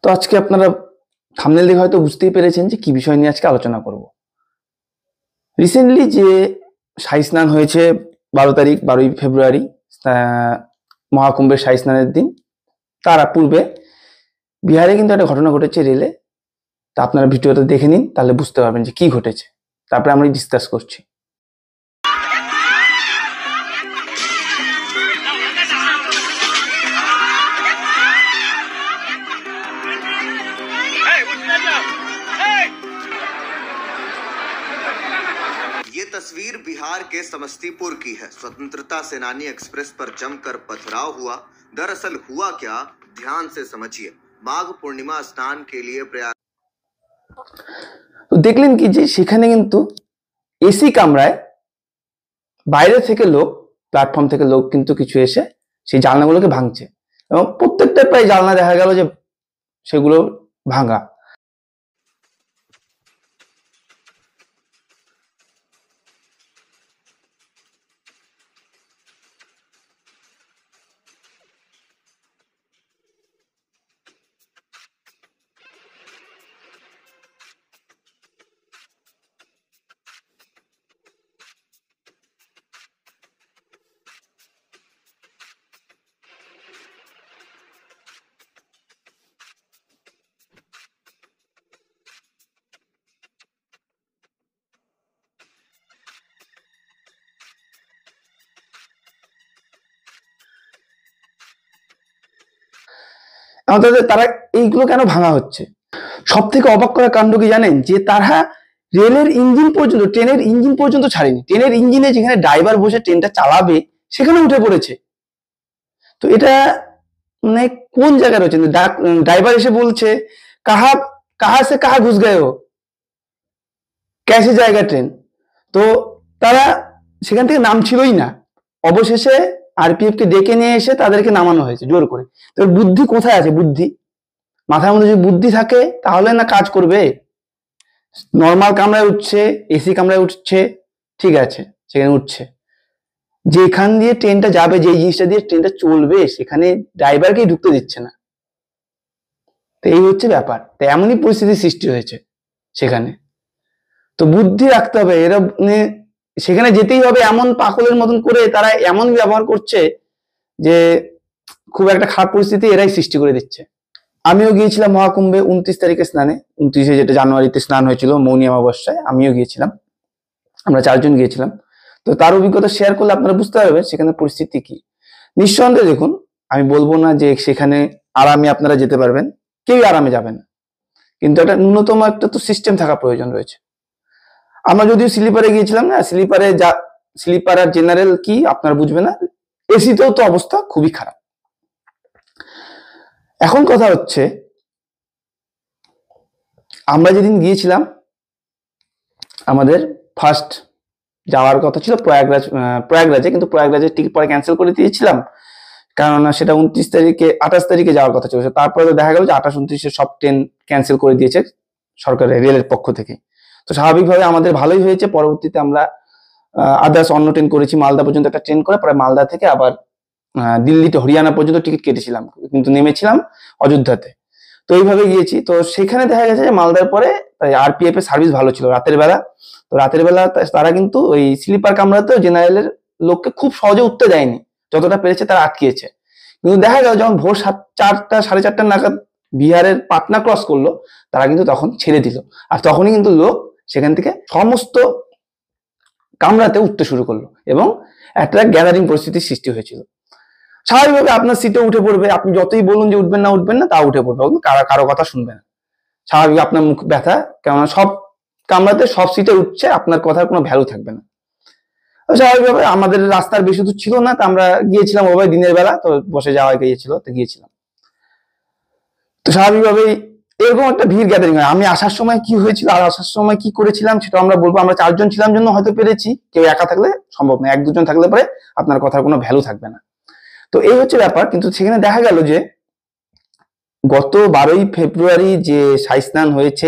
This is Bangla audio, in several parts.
তো আজকে আপনারা থাম্বনেল দেখে হয়তো বুঝতেই পেরেছেন যে কি বিষয় নিয়ে আজকে আলোচনা করব। রিসেন্টলি যে শাহী স্নান হয়েছে 12 ফেব্রুয়ারি, মহাকুম্ভের শাহী স্নানের দিন, তার পূর্বে বিহারে কিন্তু একটা ঘটনা ঘটেছে রেলে। তা আপনারা ভিডিওটা দেখে নিন, তাহলে বুঝতে পারবেন যে কি ঘটেছে, তারপরে আমরা ডিসকাস করছি। ये तस्वीर बिहार के समस्तीपुर की है। स्वतंत्रता सेनानी एक्सप्रेस पर जमकर पथराव हुआ। दरअसल हुआ क्या, ध्यान से समझिए। माघ पूर्णिमा स्नान के लिए प्रयाग। তো দেখলেন কি যে সেখানে কিন্তু এসি কামরায় বাইরে থেকে লোক, প্ল্যাটফর্ম থেকে লোক কিন্তু কিছু এসে সেই জানলাগুলোকে ভাঙছে, এবং প্রত্যেকটা প্রায় জানলা দেখা গেল যে সেগুলো ভাঙা। আমাদের তারা এইগুলো কেন ভাঙা হচ্ছে? সব থেকে অবাক করা কাণ্ড কি জানেন? যে তারা রেলের ইঞ্জিন পর্যন্ত, ট্রেনের ইঞ্জিন পর্যন্ত ছাড়েনি। ট্রেনের ইঞ্জিনে যেখানে ড্রাইভার বসে ট্রেনটা চালাবে সেখানে উঠে পড়েছে। তো এটা মানে কোন জায়গায় রয়েছে? ড্রাইভার এসে বলছে কাহা কাহা সে কাহা ঘুষ গয়ে হো, ক্যাসে জায়গা ট্রেন। তো তারা সেখান থেকে নামছিলই না। অবশেষে আরপিএফ কে ডেকে নিয়ে এসে তাদেরকে নামানো হয়েছে জোর করে। তো বুদ্ধি কোথায় আছে? বুদ্ধি মাথার মধ্যে যদি বুদ্ধি থাকে তাহলে না কাজ করবে। নর্মাল কামরায় উঠছে, এসি কামরায় উঠছে, ঠিক আছে, সেখানে উঠছে। যেখান দিয়ে ট্রেনটা যাবে, যে জিনিসটা দিয়ে ট্রেনটা চলবে, সেখানে ড্রাইভারকেই ঢুকতে দিচ্ছে না। তো এই হচ্ছে ব্যাপার। তো এমনই পরিস্থিতির সৃষ্টি হয়েছে সেখানে। তো বুদ্ধি রাখতে হবে। এরা সেখানে যেতেই হবে এমন পাগলের মতন করে তারা এমন ব্যবহার করছে যে খুব একটা খারাপ পরিস্থিতি এরাই সৃষ্টি করে দিচ্ছে। আমিও গিয়েছিলাম মহাকুম্ভে 29 তারিখে স্নানে, 29 যেটা জানুয়ারিতে স্নান হয়েছিল মৌনী অমাবস্যায়, আমিও গিয়েছিলাম। আমরা 4 জন গিয়েছিলাম। তো তার অভিজ্ঞতা শেয়ার করলে আপনারা বুঝতে পারবেন সেখানে পরিস্থিতি কি। নিঃসন্দেহে দেখুন, আমি বলবো না যে সেখানে আরামে আপনারা যেতে পারবেন, কেউ আরামে যাবে না, কিন্তু একটা ন্যূনতম একটা তো সিস্টেম থাকা প্রয়োজন রয়েছে। আমরা যদিও স্লিপারে গিয়েছিলাম না, স্লিপার আর জেনারেল কি আপনারা বুঝবেন না, এসিতেও তো অবস্থা খুবই খারাপ। এখন কথা হচ্ছে, আমরা যেদিন গিয়েছিলাম আমাদের ফার্স্ট যাওয়ার কথা ছিল প্রয়াগরাজে, কিন্তু প্রয়াগরাজের টিকিট পরে ক্যান্সেল করে দিয়েছিলাম, কারণ সেটা 29 তারিখে 28 তারিখে যাওয়ার কথা ছিল। তারপরে দেখা গেল যে 28, 29 সব ট্রেন ক্যান্সেল করে দিয়েছে সরকারের, রেলের পক্ষ থেকে। তো স্বাভাবিকভাবে আমাদের ভালোই হয়েছে। পরবর্তীতে আমরা আদার্স অন্য ট্রেন করেছি, মালদা পর্যন্ত একটা ট্রেন করে, পরে মালদা থেকে আবার দিল্লিতে হরিয়ানা পর্যন্ত টিকিট কেটেছিলাম, কিন্তু নেমেছিলাম অযোধ্যাতে। তো এইভাবে গিয়েছি। তো সেখানে দেখা গেছে যে মালদার পরে আরপিএফ এর সার্ভিস ভালো ছিল রাতের বেলা। তো রাতের বেলা তারা কিন্তু ওই স্লিপার কামরাতেও জেনারেলের লোককে খুব সহজে উঠতে দেয়নি, যতটা পেরেছে তারা আটকিয়েছে। কিন্তু দেখা গেল যখন ভোর 4টা, 4:30 নাগাদ বিহারের পাটনা ক্রস করলো, তারা কিন্তু তখন ছেড়ে দিল। আর তখনই কিন্তু লোক সেখান থেকে সমস্ত কামরাতে উঠতে শুরু করলো, এবং একটা গ্যাদারিং পরিস্থিতির সৃষ্টি হয়েছিল। স্বাভাবিকভাবে আপনার সিটে উঠে পড়বে, আপনি যতই বলুন যে উঠবেন না, তা উঠে পড়বে, কারো কথা শুনবে না। স্বাভাবিক আপনার মুখ ব্যথা, কেননা সব কামরাতে সব সিটে উঠছে, আপনার কথার কোনো ভ্যালু থাকবে না। স্বাভাবিকভাবে আমাদের রাস্তার বেশি দূর ছিল না, তো আমরা গিয়েছিলাম ওভাবে দিনের বেলা, তো বসে যাওয়া গিয়েছিল, তো গিয়েছিলাম। তো স্বাভাবিকভাবেই এরকম একটা ভিড় গ্যাদারিং হয়। আমি আসার সময় কি হয়েছিল আর আসার সময় কি করেছিলাম সেটা আমরা বলবো। আমরা 4 জন ছিলাম জন্য হয়তো পেরেছি, কেউ একা থাকলে সম্ভব না। 1-2 জন থাকলে পরে আপনার কথার কোনো ভ্যালু থাকবে না। তো এই হচ্ছে ব্যাপার। কিন্তু সেখানে দেখা গেল যে গত 12ই ফেব্রুয়ারি যে শাহী স্নান হয়েছে,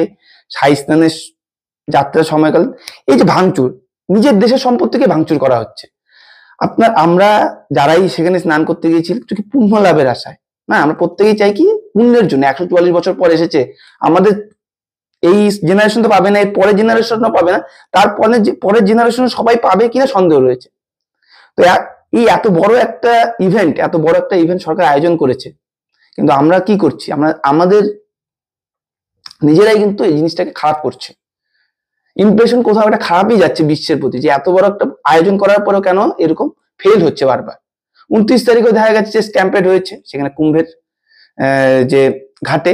শাহী স্নানের যাত্রার সময়কাল এই যে ভাঙচুর, নিজের দেশের সম্পত্তিকে ভাঙচুর করা হচ্ছে। আমরা যারাই সেখানে স্নান করতে গিয়েছি একটু কি পুণ্য লাভের আশায় না, আমরা প্রত্যেকেই চাই কি পুণ্যের জন্য 144 বছর পর এসেছে। আমাদের এই জেনারেশন তো পাবে না, এই পরের জেনারেশনও পাবে না, তারপরে পরের জেনারেশন সবাই পাবে কিনা সন্দেহ রয়েছে। তো এই এত বড় একটা ইভেন্ট সরকার আয়োজন করেছে, কিন্তু আমরা কি করছি, আমরা আমাদের নিজেরাই কিন্তু এই জিনিসটাকে খারাপ করছে। ইমপ্রেশন কোথাও একটা খারাপই যাচ্ছে বিশ্বের প্রতি, যে এত বড় একটা আয়োজন করার পরেও কেন এরকম ফেল হচ্ছে বারবার। 29 তারিখে দেখা গেছে যে স্ট্যাম্পেড হয়েছে, সেখানে কুম্ভের যে ঘাটে,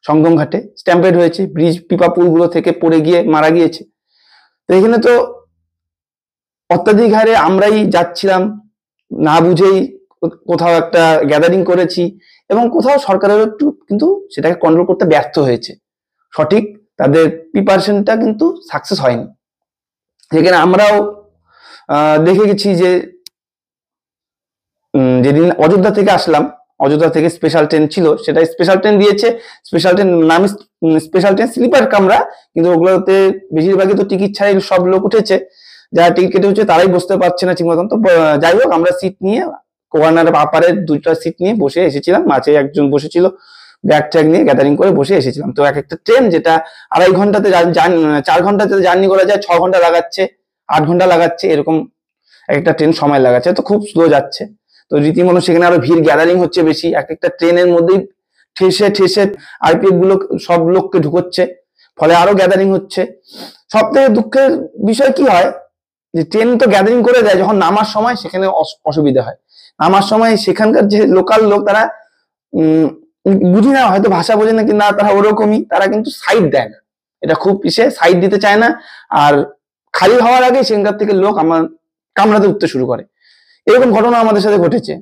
সঙ্গম ঘাটে স্ট্যাম্পেড হয়েছে, ব্রিজ পিপা পুলগুলো থেকে পড়ে গিয়ে মারা গিয়েছে। তো এখানে তো অত্যাধিক হারে আমরাই যাচ্ছিলাম, না বুঝেই কোথাও একটা গ্যাদারিং করেছি, এবং কোথাও সরকারের একটু কিন্তু সেটাকে কন্ট্রোল করতে ব্যর্থ হয়েছে, সঠিক তাদের প্রিপারেশনটা কিন্তু সাকসেস হয়নি। যেখানে আমরাও দেখে গেছি যে যেদিন অযোধ্যা থেকে আসলাম, অযোধ্যা থেকে স্পেশাল ট্রেন ছিল, সেটা স্পেশাল ট্রেন দিয়েছে, স্পেশাল ট্রেন নামে স্পেশাল ট্রেন স্লিপার কামরা, কিন্তু ওগুলোতে বেশিরভাগই তো টিকিট ছাড়াই সব লোক উঠেছে, যারা টিকিট কেটে হচ্ছে তারাই বসতে পারছে না ঠিক মতন। তো যাই হোক, আমরা সিট নিয়ে কর্নার আপারের 2টা সিট নিয়ে বসে এসেছিলাম, মাঝে একজন বসেছিল ব্যাগ ট্যাগ নিয়ে গ্যাদারিং করে বসে এসেছিলাম। তো এক একটা ট্রেন যেটা 2.5 ঘন্টাতে 4 ঘন্টাতে জার্নি করা যায়, 6 ঘন্টা লাগাচ্ছে, 8 ঘন্টা লাগাচ্ছে, এরকম একটা ট্রেন সময় লাগাচ্ছে, তো খুব স্লো যাচ্ছে। তো রীতিমতো সেখানে আরো ভিড় গ্যাদারিং হচ্ছে বেশি, এক একটা ট্রেনের মধ্যেই ঠেসে ঠেসে আরপিএফ গুলো সব লোককে ঢুকোচ্ছে, ফলে আরো গ্যাদারিং হচ্ছে। সব থেকে দুঃখের বিষয় কি হয়, যে ট্রেন তো গ্যাদারিং করে দেয়, যখন নামার সময় সেখানে অসুবিধা হয়। নামার সময় সেখানকার যে লোকাল লোক, তারা বুঝি না, হয়তো ভাষা বোঝে না, কিন্তু তারা ওরকমই, তারা কিন্তু সাইড দেয় না, এটা খুব সাইড দিতে চায় না, আর খালি হওয়ার আগে সেখানকার থেকে লোক আমার কামড়াতে উঠতে শুরু করে। এরকম ঘটনা আমাদের সাথে ঘটেছে।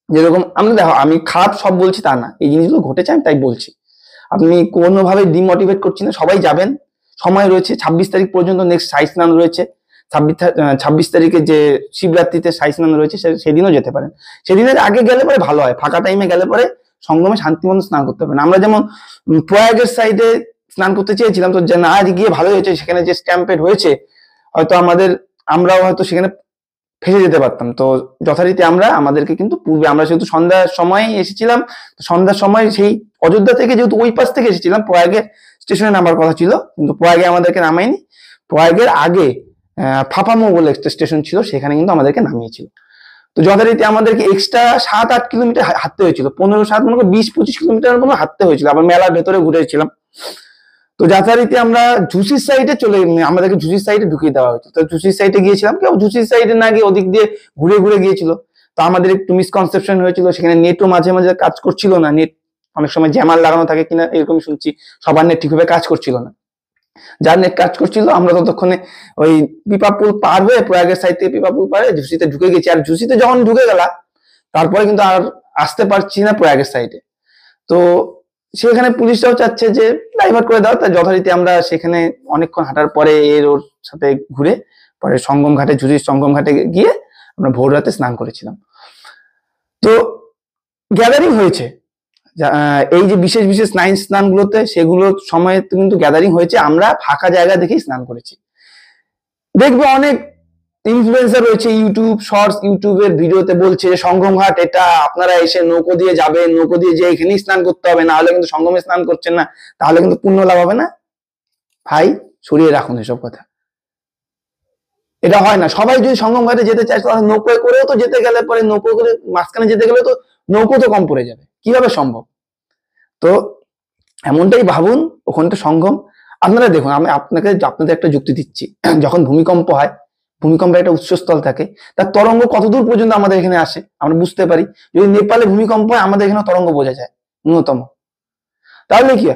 যেরকম আমরা দেখো, আমি খারাপ সব বলছি তা না, এই জিনিসগুলো ঘটেছে আমি তাই বলছি, আপনি কোনোভাবে ডিমোটিভেট করছি না, সবাই যাবেন, সময় রয়েছে 26 তারিখ পর্যন্ত। নেক্সট সাই স্নান রয়েছে 26 তারিখে, যে শিবরাত্রিতে সাই স্নান রয়েছে, সেদিনও যেতে পারেন। সেদিনের আগে গেলে পরে ভালো হয়, ফাঁকা টাইমে গেলে পরে সঙ্গমে শান্তিমতো স্নান করতে পারেন। আমরা যেমন প্রয়াগের সাইডে স্নান করতে চেয়েছিলাম, তো না আজ গিয়ে ভালো হয়েছে, সেখানে যে স্ট্যাম্পেড হয়েছে, হয়তো আমরাও হয়তো সেখানে ফেসে যেতে পারতাম। তো যথারীতি আমাদেরকে কিন্তু পূর্বে, আমরা যেহেতু সন্ধ্যার সময় এসেছিলাম, সন্ধ্যার সময় সেই অযোধ্যা থেকে যেহেতু ওই পাশ থেকে এসেছিলাম, প্রয়াগের স্টেশনে নামার কথা ছিল, কিন্তু প্রয়াগে আমাদেরকে নামায়নি। প্রয়াগের আগে ফাফামো বলে একটা স্টেশন ছিল, সেখানে কিন্তু আমাদেরকে নামিয়েছিল। তো যথারীতি আমাদেরকে এক্সট্রা 7-8 কিলোমিটার হাঁটতে হয়েছিল, 15-7 মনে করো 20-25 কিলোমিটার মতো হাঁটতে হয়েছিল, আবার মেলার ভেতরে ঘুরেছিলাম। তো যথারীতি আমরা ঝুসির সাইডে আমাদেরকে ঝুসির সাইডে ঢুকিয়ে দেওয়া হয়েছে। তো ঝুসির সাইডে গিয়েছিলাম, কেউ ঝুসির সাইডে না গিয়ে ওদিক দিয়ে ঘুরে ঘুরে গিয়েছিল। তো আমাদের একটু মিসকনসেপশন হয়েছিল, সেখানে নেটও মাঝে মাঝে কাজ করছিল না, নেট অনেক সময় জ্যামার লাগানো থাকে কিনা এরকম শুনছি, সবার নেট ঠিকভাবে কাজ করছিল না। যার নেট কাজ করছিল, আমরা ততক্ষণে ওই পিপাপুল পার হয়ে, প্রয়াগের সাইড থেকে পিপাপুল পার হয়ে ঝুসিতে ঢুকে গেছি। আর ঝুসিতে যখন ঢুকে গেলাম, তারপরে কিন্তু আর আসতে পারছি না প্রয়াগের সাইডে। তো সেখানে পুলিশরাও চাচ্ছে যে ডাইভার্ট করে দাও, তাই যথারীতি আমরা সেখানে অনেকক্ষণ হাঁটার পরে ওর সাথে ঘুরে পরে সঙ্গম ঘাটে, ঝুসির সঙ্গম ঘাটে গিয়ে আমরা ভোর রাতে স্নান করেছিলাম। তো গ্যাদারিং হয়েছে, এই যে বিশেষ বিশেষ স্নানগুলোতে, সেগুলো সময় কিন্তু গ্যাদারিং হয়েছে, আমরা ফাঁকা জায়গা দেখেই স্নান করেছি। দেখবো অনেক ইনফ্লুয়েন্সার রয়েছে, ইউটিউবের ভিডিওতে বলছে সঙ্গম ঘাট এটা, আপনারা এসে নৌকো দিয়ে যাবেন, নৌকো দিয়ে যে এখানেই স্নান করতে হবে, না হলে কিন্তু সঙ্গমে স্নান করছেন না, তাহলে কিন্তু পুণ্য লাভ হবে না। ভাই সরিয়ে রাখুন এসব কথা, এটা হয় না। সবাই যদি সঙ্গম ঘাটে যেতে চায়, তাহলে নৌকোয় করেও তো যেতে গেলে পরে, নৌকো করে মাঝখানে যেতে গেলে তো নৌকো তো কম পড়ে যাবে, কিভাবে সম্ভব? তো এমনটাই ভাবুন, ওখানটা সঙ্গম। আপনারা দেখুন, আমি আপনাদের একটা যুক্তি দিচ্ছি, যখন ভূমিকম্প হয়, ভূমিকম্পের একটা উৎসস্থল থাকে, তার তরঙ্গ কতদূর পর্যন্ত আমাদের এখানে আসে আমরা বুঝতে পারি। যদি নেপালে ভূমিকম্প হয়, আমাদের এখানে তরঙ্গ বোঝা যায় ন্যূনতম। তাহলে কি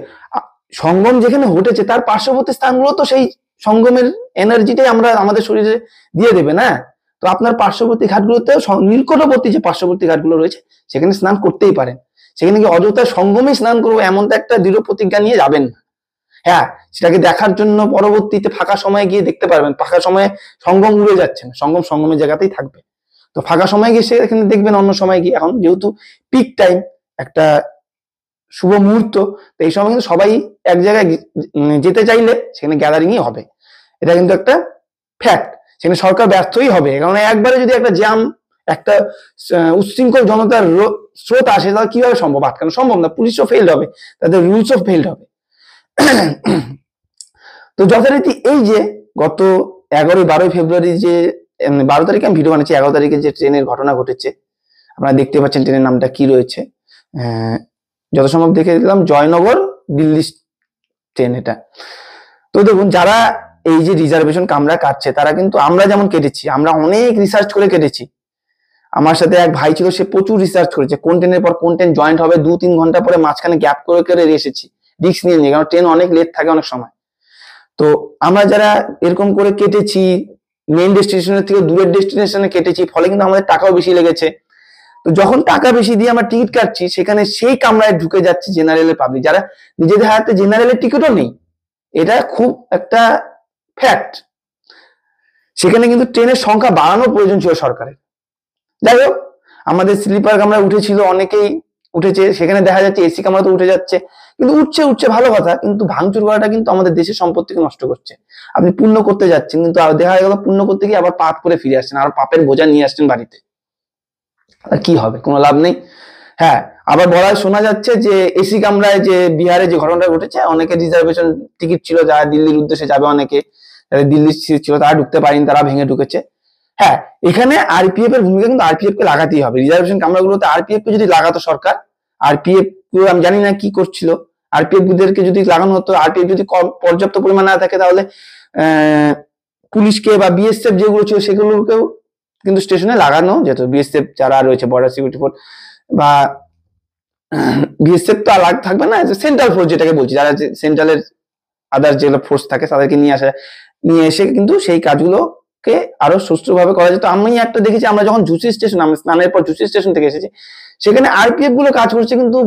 সঙ্গম যেখানে ঘটেছে, তার পার্শ্ববর্তী স্থানগুলো তো সেই সঙ্গমের এনার্জিটাই আমাদের শরীরে দিয়ে দেবে না। তো আপনার পার্শ্ববর্তী ঘাটগুলোতে, নিকটবর্তী যে পার্শ্ববর্তী ঘাটগুলো রয়েছে, সেখানে স্নান করতেই পারেন। সেখানে কি অযথা সঙ্গমে স্নান করবো এমনটা একটা দৃঢ় প্রতিজ্ঞা নিয়ে যাবেন না। হ্যাঁ, সেটাকে দেখার জন্য পরবর্তীতে ফাঁকা সময় গিয়ে দেখতে পারবেন, ফাঁকা সময়ে সঙ্গম উড়ে যাচ্ছে না, সঙ্গমের জায়গাতেই থাকবে। তো ফাঁকা সময় গিয়ে সেখানে দেখবেন, অন্য সময় গিয়ে, এখন যেহেতু পিক টাইম, একটা শুভ মুহূর্ত, তো এই সময় কিন্তু সবাই এক জায়গায় যেতে চাইলে সেখানে গ্যাদারিংই হবে, এটা কিন্তু একটা ফ্যাক্ট। সেখানে সরকার ব্যর্থই হবে, কারণ একবারে যদি একটা জ্যাম একটা উচ্ছৃঙ্খল জনতার স্রোত আসে, তাহলে কিভাবে সম্ভব? আটকানো সম্ভব না, পুলিশও ফেইল্ড হবে, তাদের রুলসও ফেইল্ড হবে। তো যথারীতি এই যে গত 11-12 ফেব্রুয়ারি যে 12 তারিখে আমি ভিডিও বানাচ্ছি, 11 তারিখে যে ট্রেনের ঘটনা ঘটেছে, আপনারা দেখতে পাচ্ছেন ট্রেনের নামটা কি রয়েছে, যত সম্ভব দেখে দিলাম, জয়নগর দিল্লি ট্রেন এটা। তো দেখুন, যারা এই যে রিজার্ভেশন কামরা কাটছে, তারা কিন্তু আমরা যেমন কেটেছি, আমরা অনেক রিসার্চ করে কেটেছি। আমার সাথে এক ভাই ছিল, সে প্রচুর রিসার্চ করেছে, কোন ট্রেনের পর কোন ট্রেন জয়েন্ট হবে, 2-3 ঘন্টা পরে মাঝখানে গ্যাপ করে করে এসেছি, রিস্ক নিয়ে নিয়ে, কারণ ট্রেন অনেক লেট থাকে অনেক সময়। তো আমরা যারা এরকম করে কেটেছি, মেইন ডেস্টিনেশনের থেকে দূরের ডেস্টিনেশনে কেটেছি, ফলে কিন্তু আমাদের টাকাও বেশি লেগেছে। তো যখন টাকা বেশি দিয়ে আমরা টিকিট কাটছি, সেখানে সেই কামরায় ঢুকে যাচ্ছে জেনারেলের পাবলিক, যারা নিজেদের হাতে জেনারেলের টিকিটও নেই। এটা খুব একটা ফ্যাক্ট। সেখানে কিন্তু ট্রেনের সংখ্যা বাড়ানোর প্রয়োজন ছিল সরকারের। যাই হোক, আমাদের স্লিপার কামরা উঠেছিল, অনেকেই উঠেছে, সেখানে দেখা যাচ্ছে এসি কামরা তো উঠে যাচ্ছে, কিন্তু উঠছে ভালো কথা, কিন্তু ভাঙচুর করাটা কিন্তু আমাদের দেশের সম্পত্তিকে নষ্ট করছে। আপনি পুণ্য করতে যাচ্ছেন, কিন্তু দেখা গেল পুণ্য করতে গিয়ে আবার পাপ করে ফিরে আসছেন, আর পাপের বোঝা নিয়ে আসছেন বাড়িতে, আর কি হবে? কোনো লাভ নেই। হ্যাঁ, আবার শোনা যাচ্ছে যে এসি কামরায় যে বিহারে যে ঘটনাটা ঘটেছে, অনেকে রিজার্ভেশন টিকিট ছিল, যারা দিল্লির উদ্দেশ্যে যাবে, অনেকে দিল্লির ছিল, তারা ঢুকতে পারেনি, তারা ভেঙে ঢুকেছে। হ্যাঁ, এখানে আরপিএফ এর ভূমিকা কিন্তু আরপিএফ কে লাগাতেই হবে। রিজার্ভেশন কামরাগুলোতে আরপিএফ কে যদি লাগাতো সরকার, আরপিএফ আমি জানি না কি করছিল, আরপিএফ দেরকে যদি লাগানো হতো, আরপিএফ যদি পর্যাপ্ত পরিমাণ না থাকে, তাহলে পুলিশকে বা বিএসএফ যেগুলো ছিল সেগুলোকেও কিন্তু স্টেশনে লাগানো যেত। বিএসএফ যারা রয়েছে, বর্ডার সিকিউরিটি ফোর্স, বা বিএসএফ তো আলাগ থাকবে না, সেন্ট্রাল ফোর্স যেটাকে বলছি, যারা সেন্ট্রালের আদার যেগুলো ফোর্স থাকে, তাদেরকে নিয়ে এসে কিন্তু সেই কাজগুলোকে আরো সুষ্ঠুভাবে করা যেত। আমি একটা দেখেছি, আমরা যখন ঝুসি স্টেশন, আমরা স্নানের পর ঝুসি স্টেশন থেকে এসেছি, সেখানে আরপিএফ গুলো কাজ করছে, কিন্তু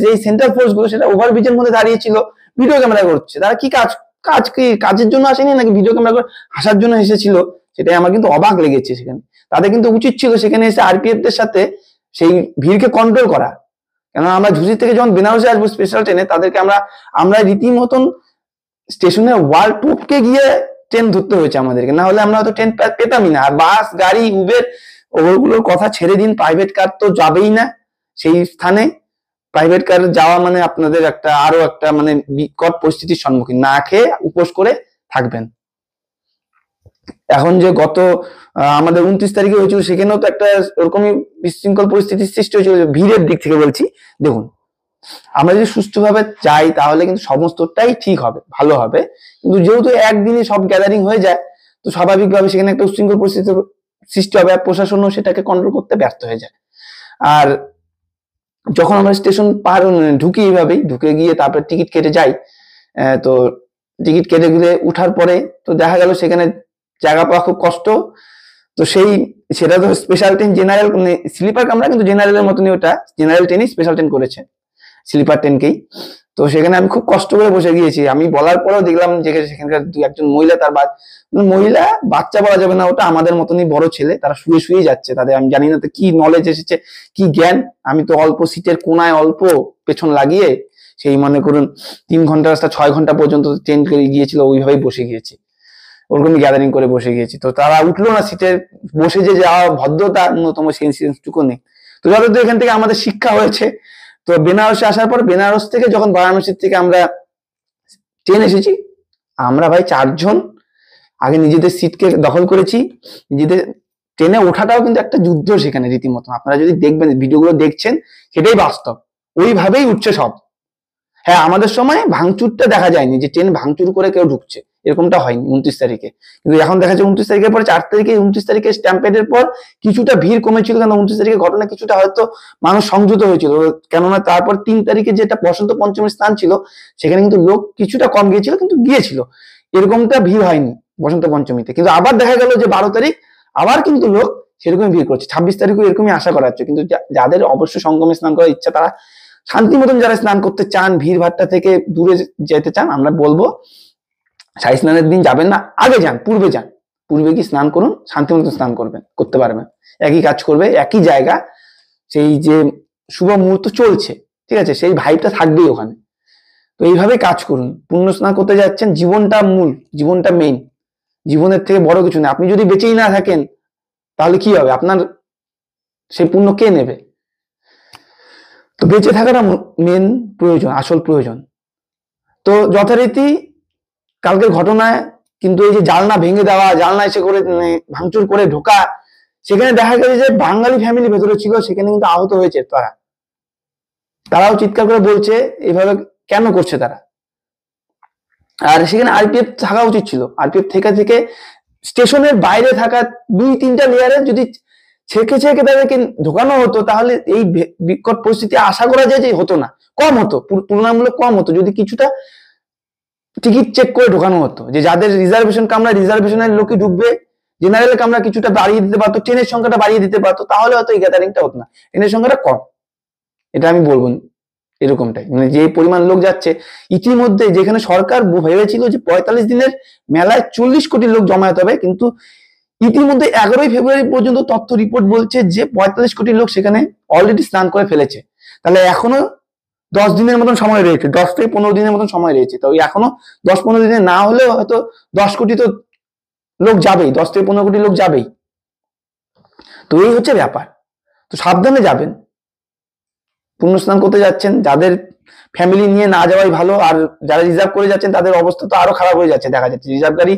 যে সেন্ট্রাল ফোর্স গুলো সেটা ওভারব্রিজের মধ্যে দাঁড়িয়ে ছিল, ভিডিও ক্যামেরা করছে। তারা কি কাজের জন্য আসেনি, নাকি ভিডিও ক্যামেরা করে হাসার জন্য এসেছিল? সেটাই আমার কিন্তু অবাক লেগেছে। সেখানে তাদের কিন্তু উচিত ছিল সেখানে এসে আরপিএফ দের সাথে সেই ভিড়কে কন্ট্রোল করা। কেন আমরা ঝুসি থেকে যখন বেনারসে আসবো স্পেশাল ট্রেনে, তাদেরকে আমরা রীতিমতন স্টেশনের ওয়াল টপকে গিয়ে ট্রেন ধরতে হয়েছে আমাদেরকে, না হলে আমরা হয়তো ট্রেন পেতামই না। আর বাস, গাড়ি, উবের, ওগুলোর কথা ছেড়ে দিন, প্রাইভেট কার তো যাবেই না সেই স্থানে। প্রাইভেট কার যাওয়া মানে আপনাদের আরো একটা মানে বিকট পরিস্থিতির সম্মুখীন, না খেয়ে উপোস করে থাকবেন। এখন যে গত আমাদের 29 তারিখে হয়েছিল, সেখানেও তো একটা ওরকমই বিশৃঙ্খল পরিস্থিতির সৃষ্টি হয়েছিল, ভিড়ের দিক থেকে বলছি। দেখুন, আমরা যদি সুষ্ঠুভাবে যাই, তাহলে কিন্তু সমস্তটাই ঠিক হবে, ভালো হবে। কিন্তু যেহেতু একদিনে সব গ্যাদারিং হয়ে যায়, তো স্বাভাবিকভাবে সেখানে একটা উচ্ছৃঙ্খল পরিস্থিতির সৃষ্টি হবে, আর প্রশাসনও সেটাকে কন্ট্রোল করতে ব্যর্থ হয়ে যায়। আর যখন আমরা স্টেশন পার ঢুকি, এইভাবেই ঢুকে গিয়ে তারপরে টিকিট কেটে যাই, তো টিকিট কেটে গেলে উঠার পরে তো দেখা গেল সেখানে জায়গা পাওয়া খুব কষ্ট। তো সেটা তো স্পেশাল ট্রেন, জেনারেল স্লিপার কামরা কিন্তু জেনারেলের মতনই, ওটা জেনারেল ট্রেনই স্পেশাল ট্রেন করেছে, স্লিপার ট্রেনকেই। তো সেখানে আমি খুব কষ্ট করে বসে গিয়েছি। আমি বলার পরেও দেখলাম যে সেখানকার একজন মহিলা, তার মহিলা বাচ্চা বলা যাবে না, ওটা আমাদের মতনই বড় ছেলে, তারা শুয়ে শুয়ে যাচ্ছে। তাদের আমি জানি না তো কি নলেজ এসেছে, কি জ্ঞান। আমি তো অল্প সিটের কোনায় অল্প পেছন লাগিয়ে, সেই মনে করুন 3 ঘন্টা রাস্তা 6 ঘন্টা পর্যন্ত ট্রেন করে গিয়েছিল, ওইভাবেই বসে গিয়েছি, ওরকমই গ্যাদারিং করে বসে গিয়েছি। তো তারা উঠলো না সিটের, বসে যে যাওয়া ভদ্রতা ন্যূনতম সেন্সটুকু নেই। তো যতদূর এখান থেকে আমাদের শিক্ষা হয়েছে, তো বেনারসে আসার পর, বেনারস থেকে যখন বারাণসীর থেকে আমরা ট্রেন এসেছি, আমরা ভাই 4 জন আগে নিজেদের সিটকে দখল করেছি। নিজেদের ট্রেনে ওঠাটাও কিন্তু একটা যুদ্ধ সেখানে রীতিমতো। আপনারা যদি দেখবেন, ভিডিওগুলো দেখছেন, সেটাই বাস্তব, ওইভাবেই উঠছে সব। হ্যাঁ, আমাদের সময় ভাঙচুরটা দেখা যায়নি, যে ট্রেন ভাঙচুর করে কেউ ঢুকছে, এরকমটা হয়নি 29 তারিখে। কিন্তু এখন দেখা যাচ্ছে 29 তারিখের পরে 4 তারিখে, 29 তারিখে স্ট্যাম্পেডের পর কিছুটা ভিড় কমেছিল, কারণ 29 তারিখের ঘটনা কিছুটা হয়তো মানুষ সংযত হয়েছিল। কেননা তারপর 3 তারিখে যেটা বসন্ত পঞ্চমীর স্থান ছিল, সেখানে কিন্তু লোক কিছুটা কম গিয়েছিল, কিন্তু গিয়েছিল, এরকমটা ভিড় হয়নি বসন্ত পঞ্চমীতে। কিন্তু আবার দেখা গেল যে 12 তারিখ আবার কিন্তু লোক সেরকমই ভিড় করছে। 26 তারিখও এরকমই আশা করা হচ্ছে। কিন্তু যাদের অবশ্য সঙ্গমে স্নান করার ইচ্ছা, তারা শান্তি মতন যারা স্নান করতে চান, ভিড় ভাট্টা থেকে দূরে যেতে চান, আমরা বলবো শাহী স্নানের দিন যাবেন না, আগে যান, পূর্বে যান, পূর্বে কি স্নান করুন, শান্তি মতন স্নান করতে পারবেন। একই কাজ করবে, একই জায়গা, সেই যে শুভ মুহূর্ত চলছে, ঠিক আছে, সেই ভাইবটা থাকবেই ওখানে। তো এইভাবে কাজ করুন। পুণ্য স্নান করতে যাচ্ছেন, জীবনটা মূল, জীবনটা মেইন, জীবনের থেকে বড় কিছু না। আপনি যদি বেঁচেই না থাকেন, তাহলে কি হবে? আপনার সেই পুণ্য কে নেবে? তো বেঁচে থাকাটা মেন প্রয়োজন, আসল প্রয়োজন। তো যথারীতি কালকের ঘটনায় কিন্তু এই যে জানলা ভেঙে দেওয়া, জানলা এসে করে ভাঙচুর করে ঢোকা, সেখানে দেখা গেছে যে বাঙালি ফ্যামিলি ভেতরে ছিল, সেখানে কিন্তু আহত হয়েছে তারাও চিৎকার করে বলছে এইভাবে কেন করছে তারা। আর সেখানে আরপিএফ থাকা উচিত ছিল। আরপিএফ থেকে স্টেশনের বাইরে থাকা 2-3টা লেয়ারে যদি ছেঁকে তাদেরকে ঢোকানো হতো, তাহলে এই বিকট পরিস্থিতি আশা করা যায় যে হতো না, কম হতো, তুলনামূলক কম হতো যদি কিছুটা টিকিট চেক করে ঢোকানো হতো। যে যাদের রিজার্ভেশন কামরা, রিজার্ভেশনের লোকই ঢুকবে, জেনারেল কামরা কিছুটা বাড়িয়ে দিতে পারতো, ট্রেনের সংখ্যাটা বাড়িয়ে দিতে পারতো, তাহলে হয়তো এই গ্যাদারিংটা হতো না। ট্রেনের সংখ্যাটা কম, এটা আমি বলবো এরকমটাই। মানে যে পরিমাণ লোক যাচ্ছে, ইতিমধ্যে যেখানে সরকার ভেবেছিল যে 45 দিনের মেলায় 40 কোটি লোক জমায়েত হবে, কিন্তু ইতিমধ্যে 11ই ফেব্রুয়ারি পর্যন্ত তথ্য রিপোর্ট বলছে যে 45 কোটি লোক সেখানে অলরেডি স্নান করে ফেলেছে। তাহলে এখনো 10 দিনের মতন সময় রয়েছে, 10 থেকে 15 দিনের মতন সময় রয়েছে। তো এখনো 10-15 দিনে না হলেও হয়তো 10 কোটি তো লোক যাবেই, 10 থেকে 15 কোটি লোক যাবেই। তো এই হচ্ছে ব্যাপার। তো সাবধানে যাবেন, পুণ্যস্নান করতে যাচ্ছেন। যাদের ফ্যামিলি নিয়ে না যাওয়াই ভালো, আর যারা রিজার্ভ করে যাচ্ছেন তাদের অবস্থা তো আরো খারাপ হয়ে যাচ্ছে। দেখা যাচ্ছে রিজার্ভ গাড়ি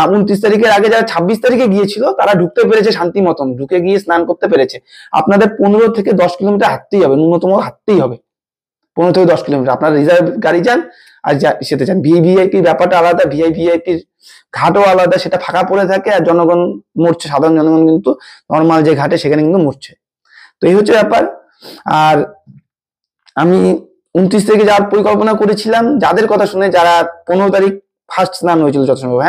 29 তারিখের আগে যারা 26 তারিখে গিয়েছিল তারা ঢুকতে পেরেছে শান্তি মতন, ঢুকে গিয়ে স্নান করতে পেরেছে। আপনাদের 15 থেকে 10 কিলোমিটার হাঁটতেই হবে, ন্যূনতম হাঁটতেই হবে 15 থেকে 10 কিলোমিটার। আপনারা রিজার্ভ গাড়ি যান আর সেতে যান। ভিভিআইপির ব্যাপারটা আলাদা, ভিআইপির ঘাটও আলাদা, সেটা ফাঁকা পড়ে থাকে আর জনগণ মরছে, সাধারণ জনগণ কিন্তু নর্মাল যে ঘাটে সেখানে কিন্তু মরছে। তো এই হচ্ছে ব্যাপার। আর আমি 29 তারিখে যাওয়ার পরিকল্পনা করেছিলাম, যাদের কথা শুনে, যারা 15 তারিখ ফার্স্ট স্নান হয়েছিল যথাসম্ভব,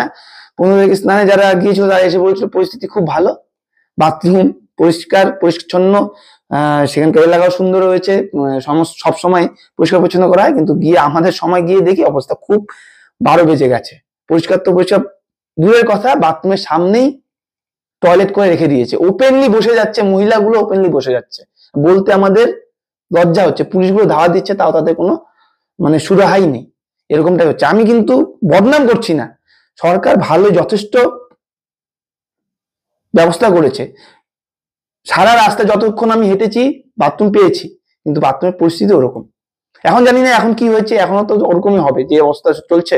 15 তারিখ স্নানে যারা গিয়েছিল তারা এসে বলছিল পরিস্থিতি খুব ভালো, বাথরুম পরিষ্কার পরিচ্ছন্ন, সেখানকার এলাকাও সুন্দর হয়েছে, সব সময় পরিষ্কার পরিচ্ছন্ন করা হয়। কিন্তু গিয়ে আমাদের সময় গিয়ে দেখি অবস্থা খুব 12 বেজে গেছে। পরিষ্কার তো পরিষ্কার দূরের কথা, বাথরুমের সামনেই টয়লেট করে রেখে দিয়েছে, ওপেনলি বসে যাচ্ছে, মহিলাগুলো ওপেনলি বসে যাচ্ছে। বলতে আমাদের লজ্জা হচ্ছে, পুলিশগুলো ধাওয়া দিচ্ছে, তাও তাদের কোনো মানে সুরাহাই নেই, এরকমটাই হচ্ছে। আমি কিন্তু বদনাম করছি না, সরকার ভালো যথেষ্ট ব্যবস্থা করেছে। সারা রাস্তা যতক্ষণ আমি হেঁটেছি বাথরুম পেয়েছি, কিন্তু বাথরুমের পরিস্থিতি ওরকম। এখন জানি না এখন কি হয়েছে, এখনো তো ওরকমই হবে যে অবস্থা চলছে।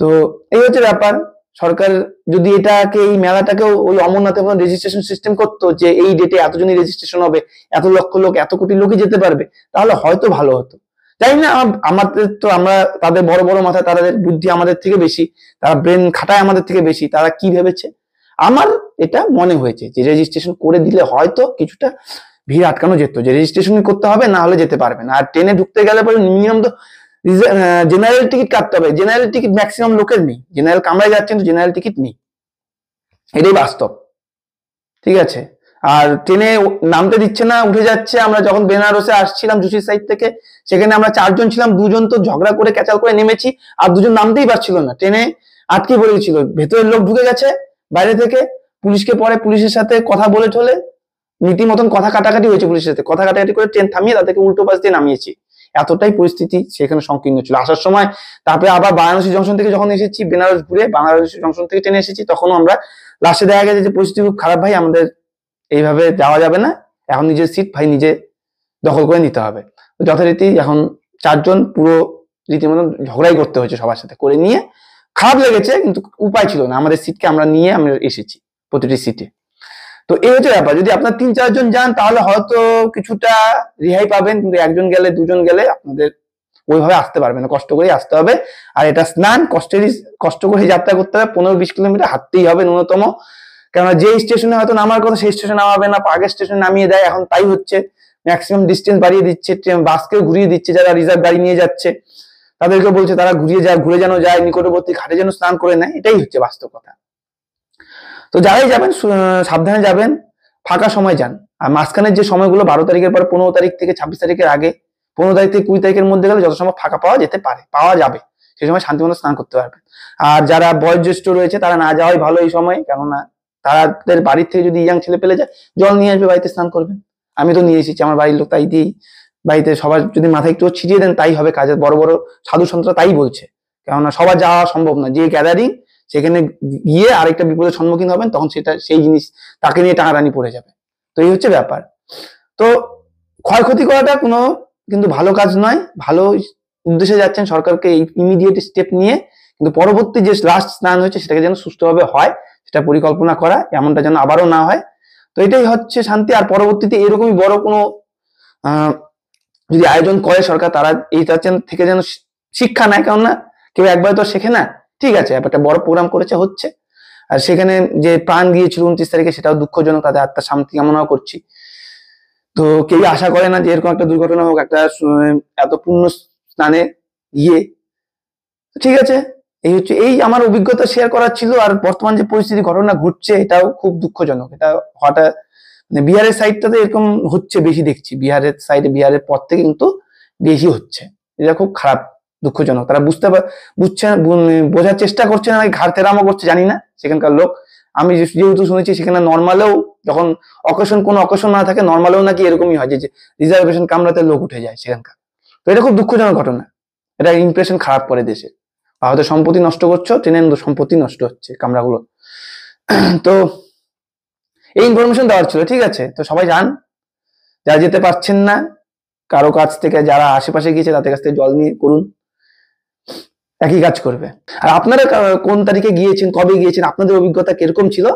তো এই হচ্ছে ব্যাপার। সরকার যদি এটাকে, এই মেলাটাকেও ওই অমরনাথের মতো রেজিস্ট্রেশন সিস্টেম করতো, যে এই ডেটে এতজনই রেজিস্ট্রেশন হবে, এত লক্ষ লোক, এত কোটি লোকই যেতে পারবে, তাহলে হয়তো ভালো হতো। জানি না, আমাদের তো, আমরা তাদের বড় বড় মাথা, তাদের বুদ্ধি আমাদের থেকে বেশি, তারা ব্রেন খাটায় আমাদের থেকে বেশি, তারা কি ভেবেছে। আমার এটা মনে হয়েছে যে রেজিস্ট্রেশন করে দিলে হয়তো কিছুটা ভিড় আটকানো যেত, যে রেজিস্ট্রেশন করতে হবে, না হলে যেতে পারবে না। আর ট্রেনে ঢুকতে গেলে পরে মিনিমাম তো জেনারেল টিকিট কাটতে হবে। জেনারেল টিকিট ম্যাক্সিমাম লোকের নেই, জেনারেল কামরায় যাচ্ছেন তো জেনারেল টিকিট নেই, এটাই বাস্তব। ঠিক আছে। আর ট্রেনে নামতে দিচ্ছে না, উঠে যাচ্ছে। আমরা যখন বেনারসে আসছিলাম জুসির সাইড থেকে, সেখানে আমরা 4 জন ছিলাম, 2 জন তো ঝগড়া করে ক্যাচাল করে নেমেছি, আর 2 জন নামতেই পারছিল না, ট্রেনে আটকে পড়ে গেছিল। ভেতরের লোক ঢুকে গেছে বাইরে থেকে, পুলিশকে পরে পুলিশের সাথে কথা বলে ঠলে নীতি মতন কথা কাটাকাটি হয়েছে, পুলিশের সাথে কথা কাটাকাটি করে ট্রেন থামিয়ে তাদেরকে উল্টো পাশ দিয়ে নামিয়েছি। এতটাই পরিস্থিতি সেখানে সংকীর্ণ ছিল আসার সময়। তারপরে আবার বারাণসী জংশন থেকে যখন এসেছি, বেনারস ঘুরে বারাণসী জংশন থেকে ট্রেনে এসেছি, তখনও আমরা লাস্টে দেখা গেছে যে পরিস্থিতি খুব খারাপ, ভাই আমাদের এইভাবে যাওয়া যাবে না, এখন নিজের সিট ভাই নিজে দখল করে নিতে হবে। যথারীতি এখন 4 জন পুরো রীতিমতন ঝগড়াই করতে হয়েছে সবার সাথে, করে নিয়ে খারাপ লেগেছে, কিন্তু উপায় ছিল না, আমাদের সিটকে আমরা নিয়ে আমরা এসেছি প্রতিটি সিটে। তো এই হচ্ছে ব্যাপার। যদি আপনার 3-4 জন যান তাহলে হয়তো কিছুটা রেহাই পাবেন, কিন্তু 1 জন গেলে 2 জন গেলে আপনাদের ওইভাবে আসতে পারবে না, কষ্ট করেই আসতে হবে। আর এটা স্নান, কষ্ট করে যাত্রা করতে হবে, 15-20 কিলোমিটার হাঁটতেই হবে ন্যূনতম। কেননা যে স্টেশনে হয়তো নামার কথা সেই স্টেশনে নামাবে না, আগের স্টেশনে নামিয়ে দেয়, এখন তাই হচ্ছে। ম্যাক্সিমাম ডিস্টেন্স বাড়িয়ে দিচ্ছে, বাসকেও ঘুরিয়ে দিচ্ছে, যারা রিজার্ভ গাড়ি নিয়ে যাচ্ছে তাদেরকে বলছে তারা ঘুরে যেন যায়, নিকটবর্তী ঘাটে যেন স্নান করে নেয়, এটাই হচ্ছে বাস্তব কথা। তো যারাই যাবেন সাবধানে যাবেন, ফাঁকা সময় যান। আর মাঝখানের যে সময়গুলো 12 তারিখের পর 15 তারিখ থেকে 26 তারিখের আগে, 15 তারিখ থেকে 20 তারিখের মধ্যে গেলে যত সম্ভব ফাঁকা পাওয়া যাবে, সেই সময় শান্তিমতো স্নান করতে পারবেন। আর যারা বয়োজ্যেষ্ঠ রয়েছে তারা না যাওয়াই ভালো এই সময়, কেননা তাদের বাড়ির থেকে যদি ইয়াং ছেলে পেলে যায়, জল নিয়ে আসবে, বাড়িতে স্নান করবেন। আমি তো নিয়ে এসেছি, আমার বাড়ির লোক তাই দিয়েই, বাড়িতে সবার যদি মাথায় একটু ছিটিয়ে দেন তাই হবে কাজের। বড় বড় সাধু সন্তরা তাই বলছে, কেননা সবার যাওয়া সম্ভব না। যে গ্যাদারিং, সেখানে গিয়ে আরেকটা বিপদের সম্মুখীন হবেন, তখন সেই জিনিস তাকে নিয়ে টানাটানি পড়ে যাবে। তো এই হচ্ছে ব্যাপার। তো ক্ষয়ক্ষতি করাটা কোনো কিন্তু ভালো কাজ নয়, ভালো উদ্দেশ্যে যাচ্ছেন, সরকারকে এই ইমিডিয়েট স্টেপ নিয়ে কিন্তু পরবর্তী যে লাস্ট স্নান হয়েছে সেটাকে যেন সুষ্ঠুভাবে হয় সেটা পরিকল্পনা করা, এমনটা যেন আবারও না হয়। তো এটাই হচ্ছে শান্তি। আর পরবর্তীতে এরকমই বড় কোনো যদি আয়োজন করে সরকার, তারা এইটা থেকে যেন শিক্ষা নেয়, কেননা কেউ একবার তো শেখে না। ঠিক আছে, একটা বড় প্রোগ্রাম করেছে, হচ্ছে, আর সেখানে যে প্রাণ গিয়েছিল 29 তারিখে সেটাও দুঃখজনক, তাদের আত্মার শান্তি কামনাও করছি। তো কেউ আশা করে না যে এরকম একটা দুর্ঘটনা হোক একটা এত পূর্ণ স্নানে গিয়ে। ঠিক আছে, এই হচ্ছে এই আমার অভিজ্ঞতা শেয়ার করার ছিল। আর বর্তমান যে পরিস্থিতি ঘটনা ঘটছে এটাও খুব দুঃখজনক। এটা হঠাৎ মানে বিহারের সাইডটাতে এরকম হচ্ছে বেশি দেখছি, বিহারের সাইডে, বিহারের পর থেকে কিন্তু বেশি হচ্ছে। এটা খুব খারাপ, দুঃখজনক। তারা বুঝছে না, বোঝার চেষ্টা করছে না, ঘাড় তেরামো করছে, জানি না সেখানকার লোক। আমি যেহেতু শুনেছি সেখানে নর্মালেও যখন কোনো অকেশন না থাকে, নর্মালেও নাকি এরকমই হয় যে রিজার্ভেশন কামরাতে লোক উঠে যায় সেখানকার। তো এটা খুব দুঃখজনক ঘটনা, এটা ইমপ্রেশন খারাপ করে দেশে। হয়তো সম্পত্তি নষ্ট করছো, ট্রেনের সম্পত্তি নষ্ট হচ্ছে কামরাগুলো। তো এই ইনফরমেশন দেওয়ার ছিল, ঠিক আছে। তো সবাই যান, যারা যেতে পারছেন না, কারো কাছ থেকে, যারা আশেপাশে গিয়েছে তাদের কাছ থেকে জল নিয়ে করুন, একই কাজ করবে। আর আপনারা কোন তারিখে গিয়েছেন, কবে গিয়েছেন, আপনাদের অভিজ্ঞতা কিরকম ছিল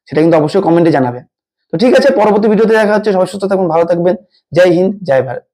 সেটা কিন্তু অবশ্যই কমেন্টে জানাবেন। তো ঠিক আছে, পরবর্তী ভিডিওতে দেখা হচ্ছে। সবাই সুস্থ থাকবেন, ভালো থাকবেন। জয় হিন্দ, জয় ভারত।